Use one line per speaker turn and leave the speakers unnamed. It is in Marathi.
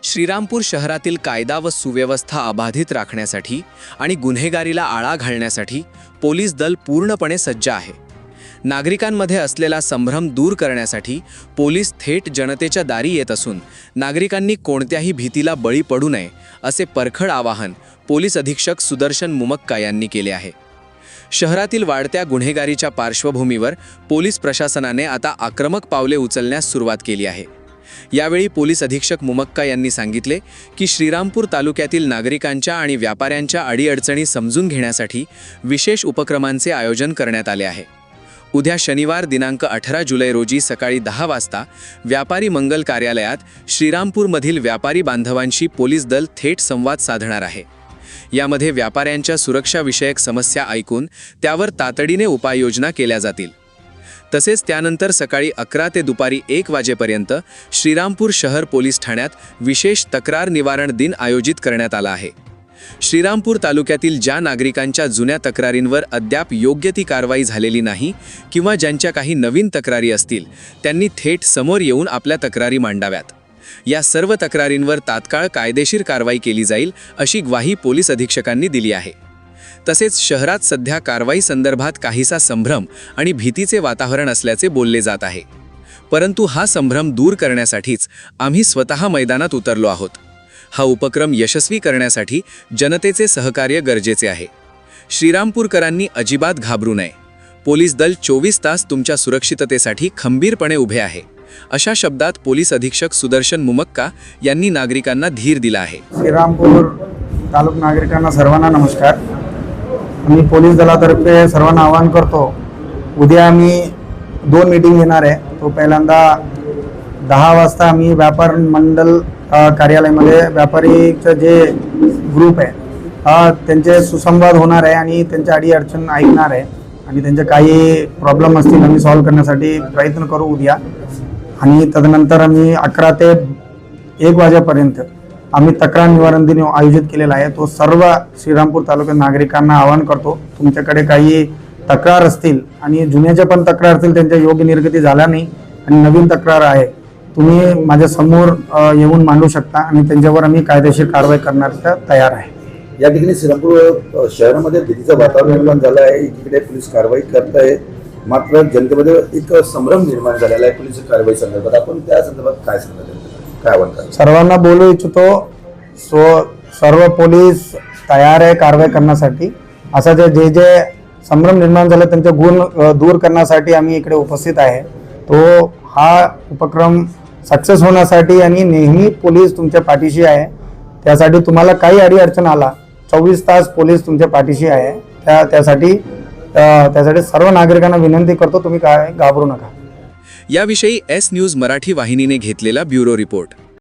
श्रीरामपूर शहरातील कायदा व सुव्यवस्था अबाधित राखण्यासाठी आणि गुन्हेगारीला आळा घालण्यासाठी पोलीस दल पूर्णपणे सज्ज आहे। नागरिकांमध्ये असलेला संभ्रम दूर करण्यासाठी पोलीस थेट जनतेच्या दारी येत असून नागरिकांनी कोणत्याही भीतीला बळी पडू नये असे परखड आवाहन पोलीस अधीक्षक सुदर्शन मुमक्का यांनी केले आहे। शहरातील वाढत्या गुन्हेगारीच्या पार्श्वभूमीवर पोलीस प्रशासनाने आता आक्रमक पावले उचलण्यास सुरुवात केली आहे। यावेळी पोलीस अधीक्षक मुमक्का यांनी सांगितले की श्रीरामपूर तालुक्यातील नागरिकांच्या आणि व्यापाऱ्यांच्या अडीअडचणी समजून घेण्यासाठी विशेष उपक्रमांचे आयोजन करण्यात आले आहे। उद्या शनिवार दिनांक 18 जुलै रोजी सकाळी 10 वाजता व्यापारी मंगल कार्यालयात श्रीरामपूरमधील व्यापारी बांधवांशी पोलीस दल थेट संवाद साधणार आहे। यामध्ये व्यापाऱ्यांच्या सुरक्षाविषयक समस्या ऐकून त्यावर तातडीने उपाययोजना केल्या जातील। तसेच त्यानंतर सकाळी 11 ते दुपारी 1 वाजेपर्यंत श्रीरामपूर शहर पोलीस ठाण्यात विशेष तक्रार निवारण दिन आयोजित करण्यात आला आहे। श्रीरामपूर तालुक्यातील ज्या नागरिकांच्या जुन्या तक्रारींवर अद्याप योग्य ती कारवाई झालेली नाही किंवा ज्यांच्या काही नवीन तक्रारी असतील त्यांनी थेट समोर येऊन आपल्या तक्रारी मांडाव्यात। या सर्व तक्रारींवर तात्काळ कायदेशीर कारवाई केली जाईल अशी ग्वाही पोलीस अधीक्षकांनी दिली आहे। तसेच शहरात सध्या कारवाई संदर्भात काहीसा संभ्रम आणि भीतीचे वातावरण असल्याचे बोलले जात आहे, परंतु हा संभ्रम दूर करण्यासाठीच आम्ही स्वतः मैदानात उतरलो आहोत। हा उपक्रम यशस्वी करण्यासाठी जनतेचे सहकार्य गरजेचे आहे। श्रीरामपूरकरांनी अजिबात घाबरू नये। पोलीस दल 24 तास तुमच्या सुरक्षिततेसाठी खंबीरपणे उभे आहे, अशा शब्दात पोलीस अधीक्षक सुदर्शन मुमक्का यांनी नागरिकांना धीर दिला आहे।
श्रीरामपूर तालुका नागरिकांना सर्वांना नमस्कार। मी पोलीस दलातर्फे सर्वांना आवाहन करतो, उद्या आम्ही 2 मीटिंग घेणार आहे। तो पहिल्यांदा 10 वाजता आम्ही व्यापार मंडल कार्यालयामध्ये व्यापारीचं जे ग्रुप आहे त्यांचे सुसंवाद होणार आहे आणि त्यांच्या अडीअडचण ऐकणार आहे आणि त्यांचे काही प्रॉब्लेम असतील आम्ही सॉल्व्ह करण्यासाठी प्रयत्न करू उद्या। आणि तदनंतर आम्ही 11 ते 1 वाजेपर्यंत आम्ही तक्रार निवारण दिन आयोजित केलेला आहे। तो सर्व श्रीरामपूर तालुक्यात नागरिकांना आवाहन करतो, तुमच्याकडे काही तक्रार असतील आणि जुन्याच्या पण तक्रार असतील त्यांच्या योग्य निर्गती झाल्या नाही आणि नवीन तक्रार आहे, तुम्ही माझ्या समोर येऊन मांडू शकता आणि त्यांच्यावर आम्ही कायदेशीर कारवाई करण्यास तयार आहे।
या ठिकाणी श्रीरामपूर शहरामध्ये भीतीचं वातावरण निर्माण झालं आहे। एकीकडे पोलीस कारवाई करत आहे, मात्र जनतेमध्ये एक संभ्रम निर्माण झालेला आहे पोलीस कारवाई संदर्भात। आपण त्या संदर्भात काय सांगता, काय आवाहन? सर्वांना
बोलू इच्छितो, सर्व पोलीस तयार आहे कारवाई करण्यासाठी। असं जे जे संभ्रम निर्माण झाले त्यांचे गुण दूर करण्यासाठी आम्ही इकडे उपस्थित आहे। तो हा उपक्रम सक्सेस होण्यासाठी आणि नेहमी पोलीस तुमच्या पाठीशी आहे। त्यासाठी तुम्हाला काही अडीअडचण आला 24 तास पोलीस तुमच्या पाठीशी आहे। त्यासाठी सर्व नागरिकांना विनंती करतो, तुम्ही काय घाबरू नका।
याविषयी एस न्यूज मराठी वाहिनीने घेतलेला ब्युरो रिपोर्ट।